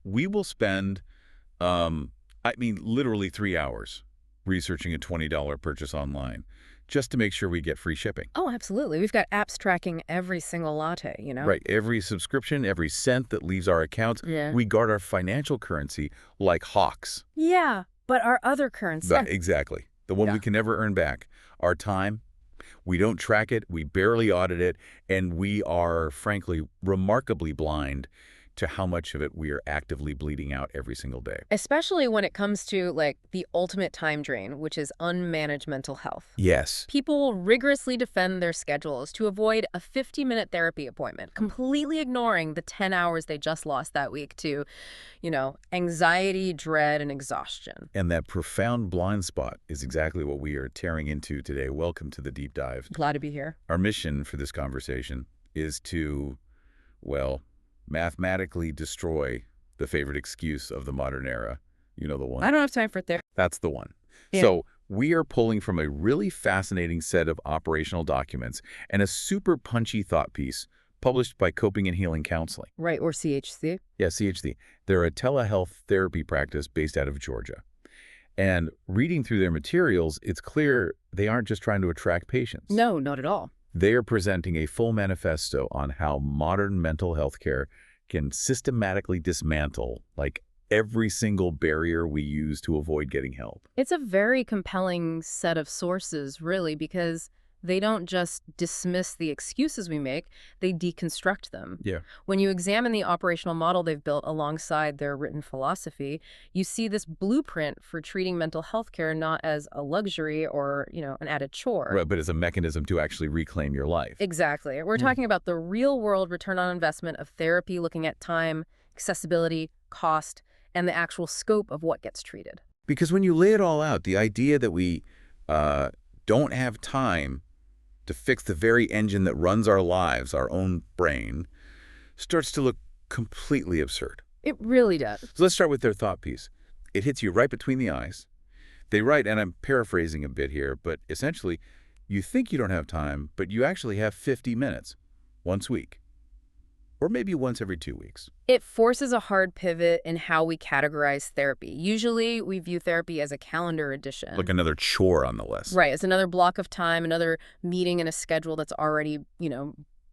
we will spend, I mean, literally 3 hours researching a $20 purchase online just to make sure we get free shipping. Oh, absolutely. We've got apps tracking every single latte, you know? Right. Every subscription, every cent that leaves our accounts, Yeah. we guard our financial currency like hawks. Yeah, but our other currency. Exactly. The one we can never earn back. Our time, we don't track it, we barely audit it, and we are, frankly, remarkably blind to how much of it we are actively bleeding out every single day. Especially when it comes to, like, the ultimate time drain, which is unmanaged mental health. Yes. People rigorously defend their schedules to avoid a 50-minute therapy appointment, completely ignoring the 10 hours they just lost that week to, anxiety, dread, and exhaustion. And that profound blind spot is exactly what we are tearing into today. Welcome to the deep dive. Glad to be here. Our mission for this conversation is to, well, mathematically destroy the favorite excuse of the modern era. You know the one? I don't have time for therapy. That's the one. Yeah. So we are pulling from a really fascinating set of operational documents and a super punchy thought piece published by Coping and Healing Counseling. Right, or CHC. Yeah, CHC. They're a telehealth therapy practice based out of Georgia. And reading through their materials, it's clear they aren't just trying to attract patients. No, not at all. They are presenting a full manifesto on how modern mental health care can systematically dismantle, like, every single barrier we use to avoid getting help. It's a very compelling set of sources, really, because they don't just dismiss the excuses we make, they deconstruct them. Yeah. When you examine the operational model they've built alongside their written philosophy, you see this blueprint for treating mental health care not as a luxury or, an added chore. Right, but as a mechanism to actually reclaim your life. Exactly. We're talking about the real-world return on investment of therapy, looking at time, accessibility, cost, and the actual scope of what gets treated. Because when you lay it all out, the idea that we don't have time to fix the very engine that runs our lives, our own brain, starts to look completely absurd. It really does. So let's start with their thought piece. It hits you right between the eyes. They write, and I'm paraphrasing a bit here, but essentially, you think you don't have time, but you actually have 50 minutes once a week, or maybe once every 2 weeks. It forces a hard pivot in how we categorize therapy. Usually, we view therapy as a calendar addition. Like another chore on the list. Right. It's another block of time, another meeting in a schedule that's already,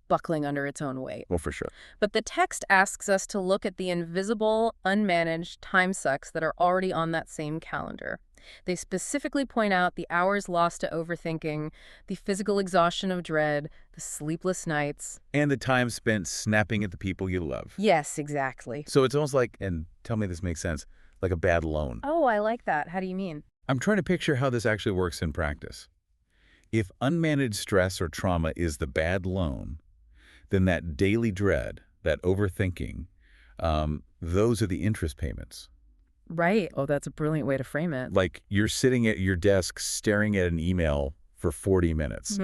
buckling under its own weight. Well, for sure. But the text asks us to look at the invisible, unmanaged time sucks that are already on that same calendar. They specifically point out the hours lost to overthinking, the physical exhaustion of dread, the sleepless nights. And the time spent snapping at the people you love. Yes, exactly. So it's almost like, and tell me this makes sense, like a bad loan. Oh, I like that. How do you mean? I'm trying to picture how this actually works in practice. If unmanaged stress or trauma is the bad loan, then that daily dread, that overthinking, those are the interest payments. Right. Oh, that's a brilliant way to frame it. Like you're sitting at your desk staring at an email for 40 minutes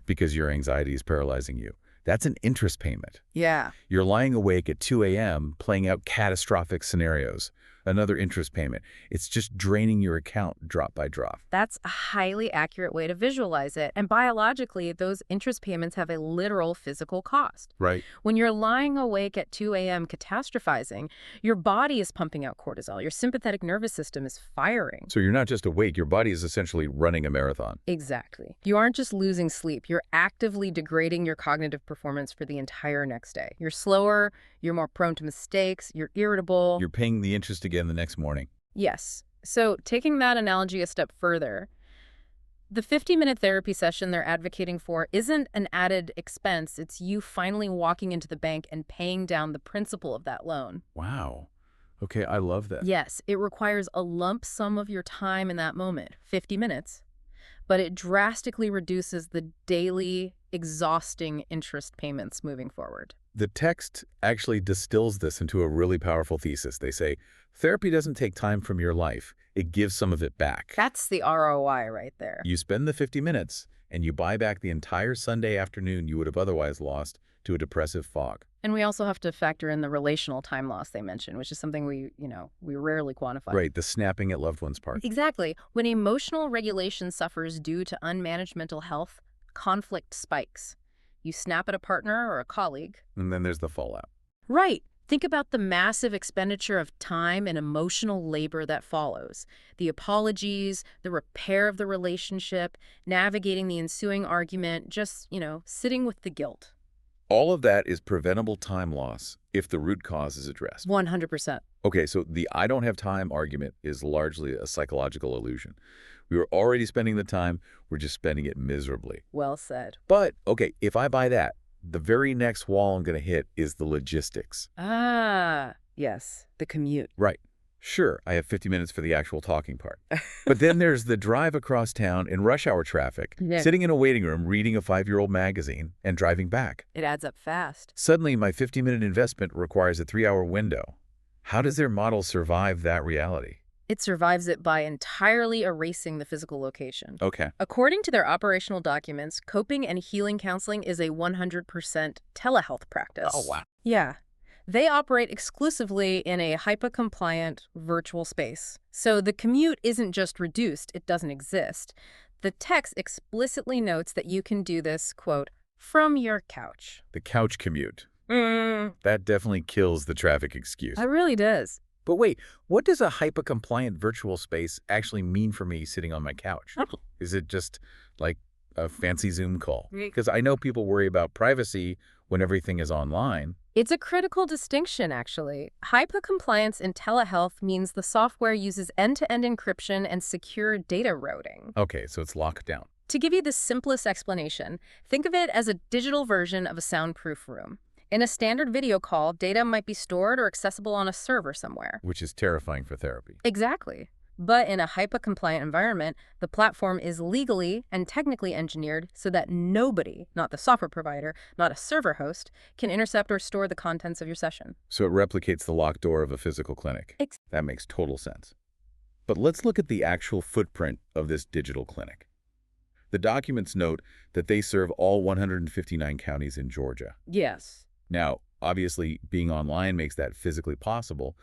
because your anxiety is paralyzing you. That's an interest payment. Yeah. You're lying awake at 2 a.m. playing out catastrophic scenarios. Another interest payment. It's just draining your account drop by drop. That's a highly accurate way to visualize it. And biologically, those interest payments have a literal physical cost. Right. When you're lying awake at 2 a.m. catastrophizing, your body is pumping out cortisol. Your sympathetic nervous system is firing. So you're not just awake. Your body is essentially running a marathon. Exactly. You aren't just losing sleep. You're actively degrading your cognitive performance for the entire next day. You're slower. You're more prone to mistakes. You're irritable. You're paying the interest again the next morning. Yes. So taking that analogy a step further, the 50-minute therapy session they're advocating for isn't an added expense. It's you finally walking into the bank and paying down the principal of that loan. Wow. Okay, I love that. Yes, it requires a lump sum of your time in that moment, 50 minutes, but it drastically reduces the daily, exhausting interest payments moving forward. The text actually distills this into a really powerful thesis. They say, therapy doesn't take time from your life. It gives some of it back. That's the ROI right there. You spend the 50 minutes, and you buy back the entire Sunday afternoon you would have otherwise lost to a depressive fog. And we also have to factor in the relational time loss they mentioned, which is something we rarely quantify. Right, the snapping at loved ones part. Exactly. When emotional regulation suffers due to unmanaged mental health, conflict spikes. You snap at a partner or a colleague. And then there's the fallout. Right. Think about the massive expenditure of time and emotional labor that follows. The apologies, the repair of the relationship, navigating the ensuing argument, just, sitting with the guilt. All of that is preventable time loss if the root cause is addressed. 100%. Okay, so the I don't have time argument is largely a psychological illusion. We were already spending the time, we're just spending it miserably. Well said. But, okay, if I buy that, the very next wall I'm going to hit is the logistics. Ah, yes, the commute. Right. Sure, I have 50 minutes for the actual talking part. But then there's the drive across town in rush hour traffic, Yeah. sitting in a waiting room reading a 5-year-old magazine, and driving back. It adds up fast. Suddenly, my 50-minute investment requires a 3-hour window. How does their model survive that reality? It survives it by entirely erasing the physical location. Okay. According to their operational documents, coping and healing counseling is a 100% telehealth practice. Oh, wow. Yeah. They operate exclusively in a HIPAA-compliant virtual space. So the commute isn't just reduced, it doesn't exist. The text explicitly notes that you can do this, quote, from your couch. The couch commute. That definitely kills the traffic excuse. It really does. But wait, what does a HIPAA-compliant virtual space actually mean for me sitting on my couch? Is it just like a fancy Zoom call? Because I know people worry about privacy when everything is online. It's a critical distinction, actually. HIPAA compliance in telehealth means the software uses end-to-end encryption and secure data routing. Okay, so it's locked down. To give you the simplest explanation, think of it as a digital version of a soundproof room. In a standard video call, data might be stored or accessible on a server somewhere. Which is terrifying for therapy. Exactly. But in a HIPAA-compliant environment, the platform is legally and technically engineered so that nobody, not the software provider, not a server host, can intercept or store the contents of your session. So it replicates the locked door of a physical clinic. That makes total sense. But let's look at the actual footprint of this digital clinic. The documents note that they serve all 159 counties in Georgia. Yes. Now, obviously, being online makes that physically possible,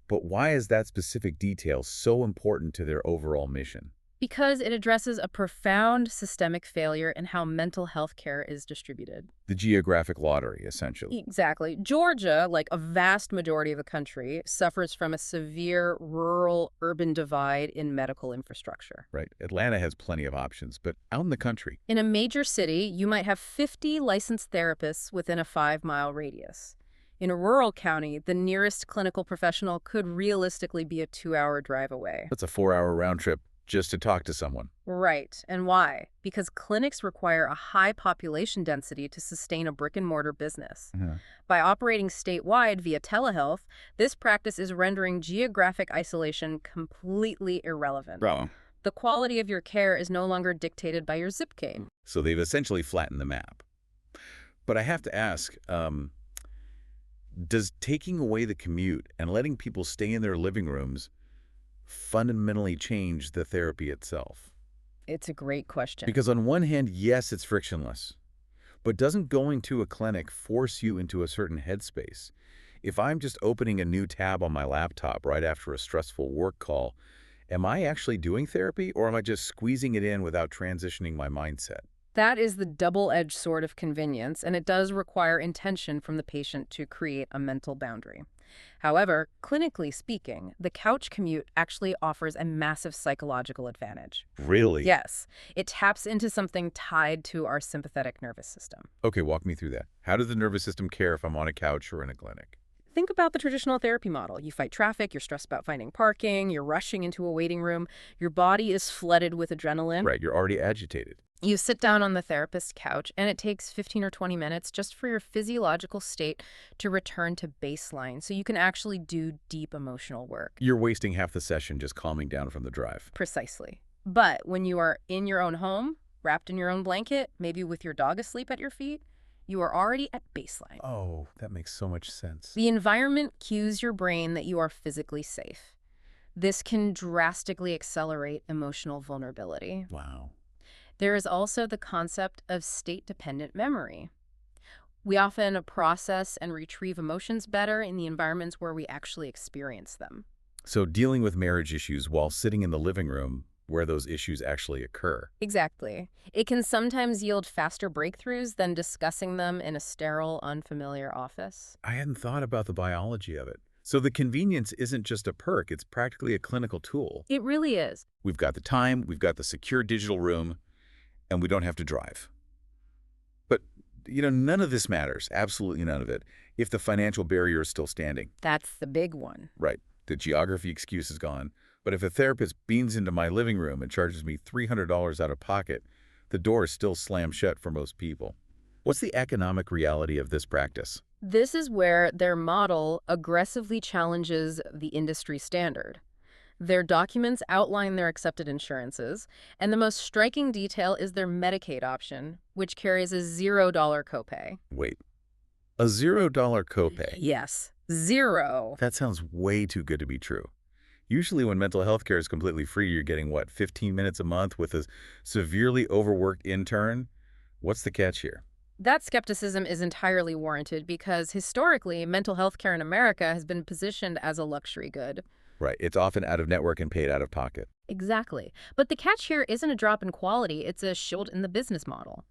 but why is that specific detail so important to their overall mission? Because it addresses a profound systemic failure in how mental health care is distributed. The geographic lottery, essentially. Exactly. Georgia, like a vast majority of the country, suffers from a severe rural-urban divide in medical infrastructure. Right. Atlanta has plenty of options, but out in the country, In a major city, you might have 50 licensed therapists within a 5-mile radius. In a rural county, the nearest clinical professional could realistically be a 2-hour drive away. that's a 4-hour round trip just to talk to someone. Right. And why? Because clinics require a high population density to sustain a brick-and-mortar business. By operating statewide via telehealth, this practice is rendering geographic isolation completely irrelevant. Bravo. The quality of your care is no longer dictated by your zip code. So they've essentially flattened the map. But I have to ask, does taking away the commute and letting people stay in their living rooms fundamentally change the therapy itself? It's a great question. Because on one hand, yes, it's frictionless. But doesn't going to a clinic force you into a certain headspace? If I'm just opening a new tab on my laptop right after a stressful work call, am I actually doing therapy, or am I just squeezing it in without transitioning my mindset? That is the double-edged sword of convenience, and it does require intention from the patient to create a mental boundary. However, clinically speaking, the couch commute actually offers a massive psychological advantage. Really? Yes, it taps into something tied to our sympathetic nervous system. Okay, walk me through that. How does the nervous system care if I'm on a couch or in a clinic? Think about the traditional therapy model. You fight traffic, you're stressed about finding parking, you're rushing into a waiting room, your body is flooded with adrenaline. Right, you're already agitated. You sit down on the therapist's couch, and it takes 15 or 20 minutes just for your physiological state to return to baseline so you can actually do deep emotional work. You're wasting half the session just calming down from the drive. Precisely. But when you are in your own home, wrapped in your own blanket, maybe with your dog asleep at your feet, you are already at baseline. Oh, that makes so much sense. The environment cues your brain that you are physically safe. This can drastically accelerate emotional vulnerability. Wow. There is also the concept of state-dependent memory. We often process and retrieve emotions better in the environments where we actually experience them. So dealing with marriage issues while sitting in the living room where those issues actually occur. Exactly. It can sometimes yield faster breakthroughs than discussing them in a sterile, unfamiliar office. I hadn't thought about the biology of it. So the convenience isn't just a perk, it's practically a clinical tool. It really is. We've got the time, we've got the secure digital room, and we don't have to drive. But, none of this matters, absolutely none of it, if the financial barrier is still standing. That's the big one. Right. The geography excuse is gone. But if a therapist beams into my living room and charges me $300 out of pocket, the door is still slammed shut for most people. What's the economic reality of this practice? This is where their model aggressively challenges the industry standard. Their documents outline their accepted insurances, and the most striking detail is their Medicaid option, which carries a $0 copay. Wait, a $0 copay? Yes, zero. That sounds way too good to be true. Usually when mental health care is completely free, you're getting, 15 minutes a month with a severely overworked intern? What's the catch here? That skepticism is entirely warranted because historically, mental health care in America has been positioned as a luxury good. Right, it's often out of network and paid out of pocket. Exactly. But the catch here isn't a drop in quality, it's a shield in the business model.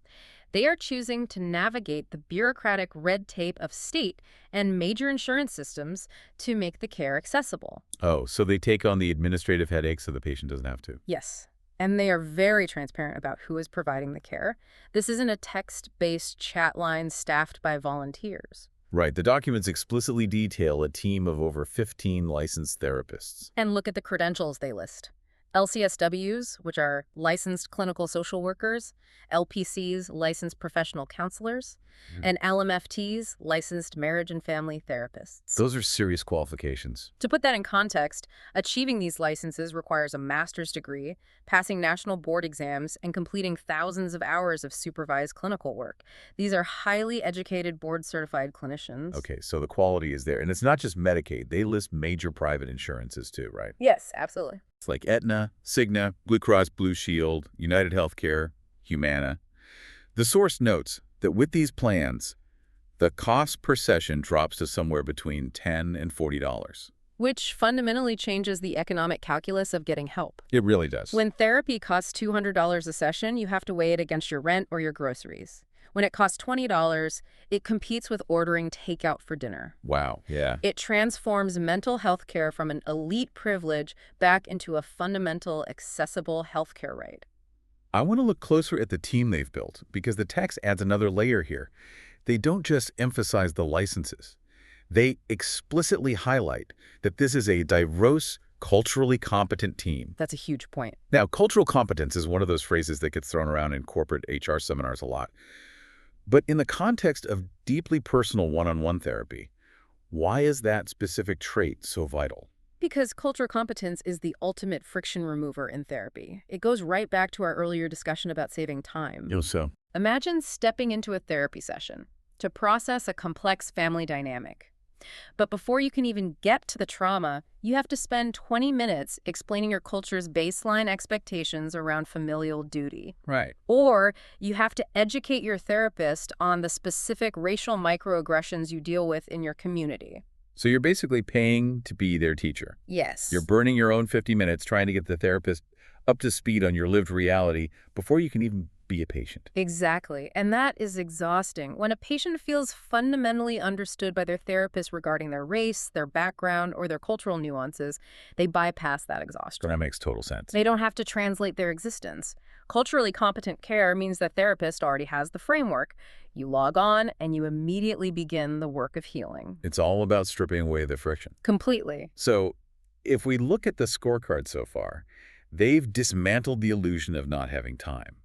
They are choosing to navigate the bureaucratic red tape of state and major insurance systems to make the care accessible. Oh, so they take on the administrative headache so the patient doesn't have to. Yes. And they are very transparent about who is providing the care. This isn't a text-based chat line staffed by volunteers. Right, the documents explicitly detail a team of over 15 licensed therapists. And look at the credentials they list. LCSWs, which are licensed clinical social workers, LPCs, licensed professional counselors, and LMFTs, licensed marriage and family therapists. Those are serious qualifications. To put that in context, achieving these licenses requires a master's degree, passing national board exams, and completing thousands of hours of supervised clinical work. These are highly educated, board-certified clinicians. Okay, so the quality is there. And it's not just Medicaid. They list major private insurances too, right? Yes, absolutely. It's like Aetna, Cigna, Blue Cross Blue Shield, United Healthcare, Humana. The source notes that with these plans, the cost per session drops to somewhere between $10 and $40. Which fundamentally changes the economic calculus of getting help. It really does. When therapy costs $200 a session, you have to weigh it against your rent or your groceries. When it costs $20, it competes with ordering takeout for dinner. Wow, yeah. It transforms mental health care from an elite privilege back into a fundamental, accessible healthcare right. I want to look closer at the team they've built because the text adds another layer here. They don't just emphasize the licenses. They explicitly highlight that this is a diverse, culturally competent team. That's a huge point. Now, cultural competence is one of those phrases that gets thrown around in corporate HR seminars a lot. But in the context of deeply personal one-on-one therapy, why is that specific trait so vital? Because cultural competence is the ultimate friction remover in therapy. It goes right back to our earlier discussion about saving time. So? Imagine stepping into a therapy session to process a complex family dynamic. But before you can even get to the trauma, you have to spend 20 minutes explaining your culture's baseline expectations around familial duty. Right. Or you have to educate your therapist on the specific racial microaggressions you deal with in your community. So you're basically paying to be their teacher. Yes. You're burning your own 50 minutes trying to get the therapist up to speed on your lived reality before you can even be a patient. Exactly. And that is exhausting. When a patient feels fundamentally understood by their therapist regarding their race, their background, or their cultural nuances, they bypass that exhaustion. That makes total sense. They don't have to translate their existence. Culturally competent care means the therapist already has the framework. You log on and you immediately begin the work of healing. It's all about stripping away the friction. Completely. So if we look at the scorecard so far, they've dismantled the illusion of not having time.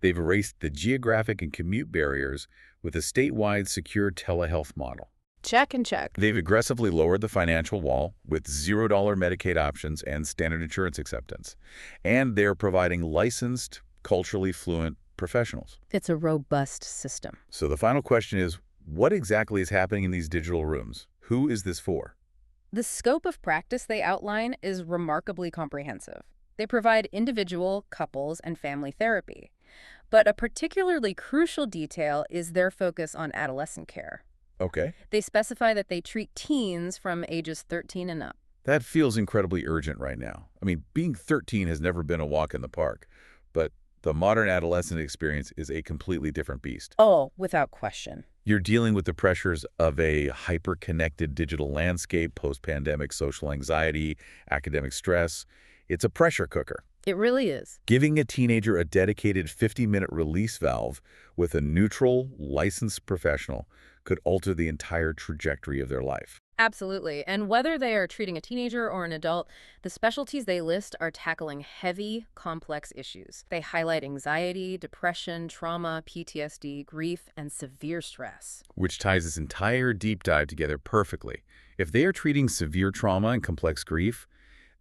They've erased the geographic and commute barriers with a statewide secure telehealth model. Check and check. They've aggressively lowered the financial wall with $0 Medicaid options and standard insurance acceptance. And they're providing licensed, culturally fluent professionals. It's a robust system. So the final question is, what exactly is happening in these digital rooms? Who is this for? The scope of practice they outline is remarkably comprehensive. They provide individual, couples, and family therapy. But a particularly crucial detail is their focus on adolescent care. Okay. They specify that they treat teens from ages 13 and up. That feels incredibly urgent right now. I mean, being 13 has never been a walk in the park, but the modern adolescent experience is a completely different beast. Oh, without question. You're dealing with the pressures of a hyper-connected digital landscape, post-pandemic social anxiety, academic stress. It's a pressure cooker. It really is. Giving a teenager a dedicated 50-minute release valve with a neutral, licensed professional could alter the entire trajectory of their life. Absolutely. And whether they are treating a teenager or an adult, the specialties they list are tackling heavy, complex issues. They highlight anxiety, depression, trauma, PTSD, grief, and severe stress. Which ties this entire deep dive together perfectly. If they are treating severe trauma and complex grief,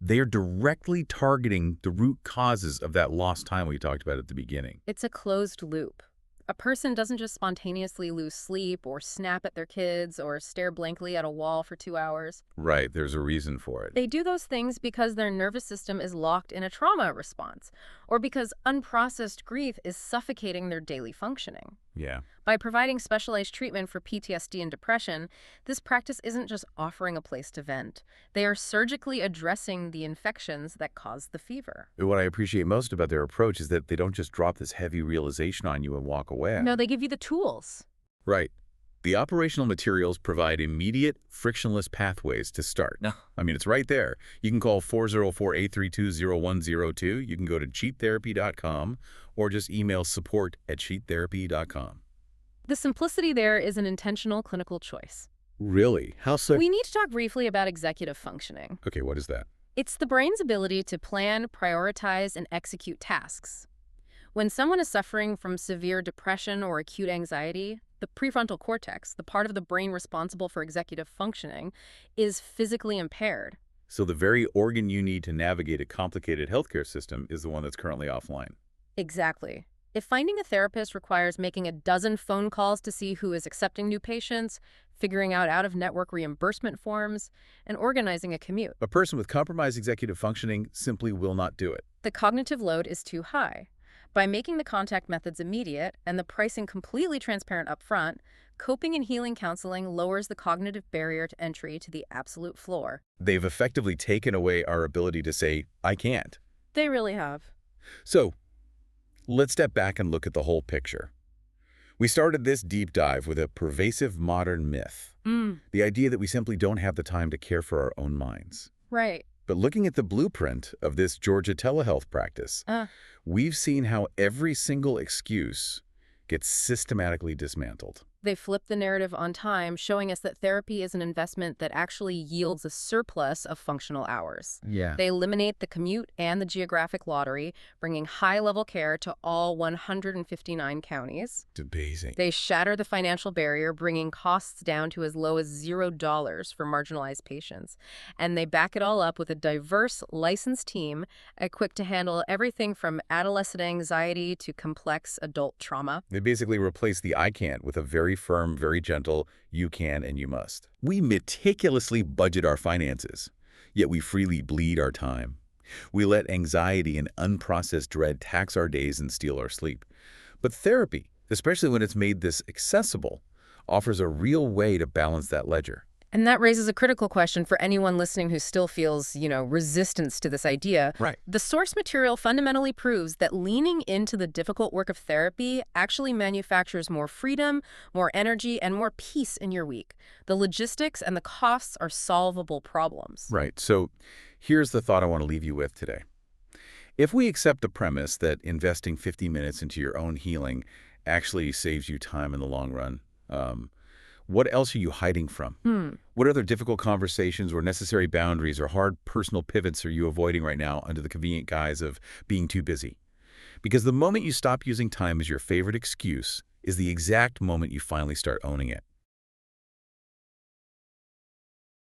they are directly targeting the root causes of that lost time we talked about at the beginning. It's a closed loop. A person doesn't just spontaneously lose sleep or snap at their kids or stare blankly at a wall for 2 hours. Right, there's a reason for it. They do those things because their nervous system is locked in a trauma response, or because unprocessed grief is suffocating their daily functioning. Yeah. By providing specialized treatment for PTSD and depression, this practice isn't just offering a place to vent. They are surgically addressing the infections that cause the fever. What I appreciate most about their approach is that they don't just drop this heavy realization on you and walk away. No, they give you the tools. Right. The operational materials provide immediate, frictionless pathways to start. No. I mean, it's right there. You can call 404-832-0102. You can go to cheattherapy.com or just email support@cheattherapy.com. The simplicity there is an intentional clinical choice. Really? How so? We need to talk briefly about executive functioning. Okay, what is that? It's the brain's ability to plan, prioritize, and execute tasks. When someone is suffering from severe depression or acute anxiety, the prefrontal cortex, the part of the brain responsible for executive functioning, is physically impaired. So the very organ you need to navigate a complicated healthcare system is the one that's currently offline. Exactly. If finding a therapist requires making a dozen phone calls to see who is accepting new patients, figuring out out-of-network reimbursement forms, and organizing a commute, A person with compromised executive functioning simply will not do it. the cognitive load is too high. By making the contact methods immediate and the pricing completely transparent upfront, coping and healing counseling lowers the cognitive barrier to entry to the absolute floor. They've effectively taken away our ability to say, I can't. They really have. So, let's step back and look at the whole picture. We started this deep dive with a pervasive modern myth, the idea that we simply don't have the time to care for our own minds. Right. But looking at the blueprint of this Georgia telehealth practice, we've seen how every single excuse gets systematically dismantled. They flip the narrative on time, showing us that therapy is an investment that actually yields a surplus of functional hours. Yeah. They eliminate the commute and the geographic lottery, bringing high-level care to all 159 counties. It's amazing. They shatter the financial barrier, bringing costs down to as low as $0 for marginalized patients. And they back it all up with a diverse, licensed team equipped to handle everything from adolescent anxiety to complex adult trauma. They basically replace the I can't with a very firm, very gentle, you can and you must. We meticulously budget our finances, yet we freely bleed our time. We let anxiety and unprocessed dread tax our days and steal our sleep. But therapy, especially when it's made this accessible, offers a real way to balance that ledger. And that raises a critical question for anyone listening who still feels, resistance to this idea. Right. The source material fundamentally proves that leaning into the difficult work of therapy actually manufactures more freedom, more energy, and more peace in your week. The logistics and the costs are solvable problems. Right. So here's the thought I want to leave you with today. If we accept the premise that investing 50 minutes into your own healing actually saves you time in the long run, what else are you hiding from? What other difficult conversations or necessary boundaries or hard personal pivots are you avoiding right now under the convenient guise of being too busy? Because the moment you stop using time as your favorite excuse is the exact moment you finally start owning it.